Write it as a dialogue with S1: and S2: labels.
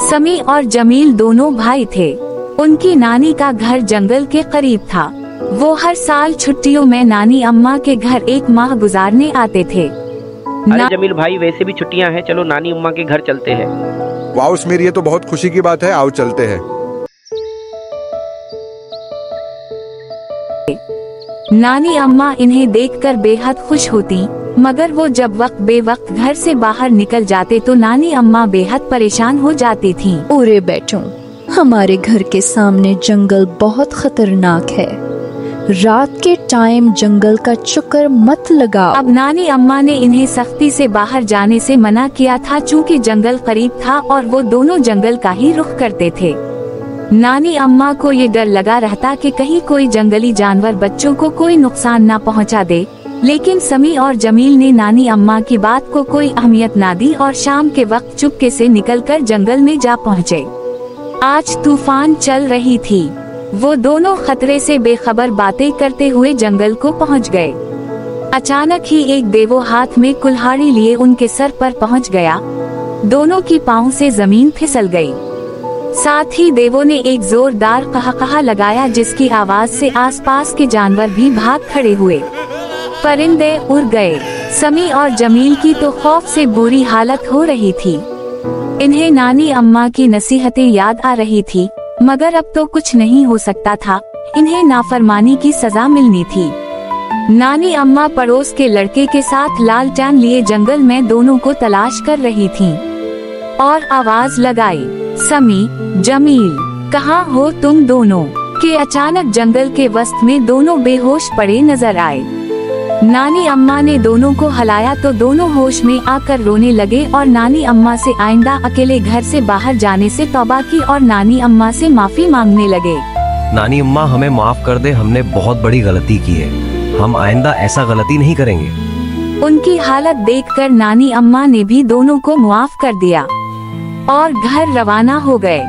S1: समी और जमील दोनों भाई थे। उनकी नानी का घर जंगल के करीब था। वो हर साल छुट्टियों में नानी अम्मा के घर 1 माह गुजारने आते थे।
S2: अरे जमील भाई, वैसे भी छुट्टियां हैं, चलो नानी अम्मा के घर चलते हैं।
S3: वाह उस्मीर, ये तो बहुत खुशी की बात है, आओ चलते हैं।
S1: नानी अम्मा इन्हें देखकर बेहद खुश होती, मगर वो जब वक्त बेवक्त घर से बाहर निकल जाते तो नानी अम्मा बेहद परेशान हो जाती थीं।
S4: ओरे बेटों, हमारे घर के सामने जंगल बहुत खतरनाक है। रात के टाइम जंगल का चक्कर मत लगाओ।
S1: अब नानी अम्मा ने इन्हें सख्ती से बाहर जाने से मना किया था, चूँकि जंगल करीब था और वो दोनों जंगल का ही रुख करते थे। नानी अम्मा को ये डर लगा रहता कि कहीं कोई जंगली जानवर बच्चों को कोई नुकसान न पहुंचा दे, लेकिन समी और जमील ने नानी अम्मा की बात को कोई अहमियत न दी और शाम के वक्त चुपके से निकलकर जंगल में जा पहुंचे। आज तूफान चल रही थी। वो दोनों खतरे से बेखबर बातें करते हुए जंगल को पहुंच गए। अचानक ही एक देवो हाथ में कुल्हाड़ी लिए उनके सर पर पहुंच गया। दोनों की पाँव से जमीन फिसल गई। साथ ही देवों ने एक जोरदार कहा लगाया, जिसकी आवाज से आसपास के जानवर भी भाग खड़े हुए। परिंदे उड़ गए। समी और जमील की तो खौफ से बुरी हालत हो रही थी। इन्हें नानी अम्मा की नसीहतें याद आ रही थी, मगर अब तो कुछ नहीं हो सकता था। इन्हें नाफरमानी की सजा मिलनी थी। नानी अम्मा पड़ोस के लड़के के साथ लालटेन लिए जंगल में दोनों को तलाश कर रही थीं और आवाज लगाई, समी, जमील, कहाँ हो तुम दोनों? कि अचानक जंगल के वस्त में दोनों बेहोश पड़े नजर आए। नानी अम्मा ने दोनों को हिलाया तो दोनों होश में आकर रोने लगे और नानी अम्मा से आइंदा अकेले घर से बाहर जाने से तौबा की और नानी अम्मा से माफी मांगने लगे।
S5: नानी अम्मा, हमें माफ कर दे, हमने बहुत बड़ी गलती की है। हम आइंदा ऐसा गलती नहीं करेंगे।
S1: उनकी हालत देखकर नानी अम्मा ने भी दोनों को मुआफ कर दिया और घर रवाना हो गए।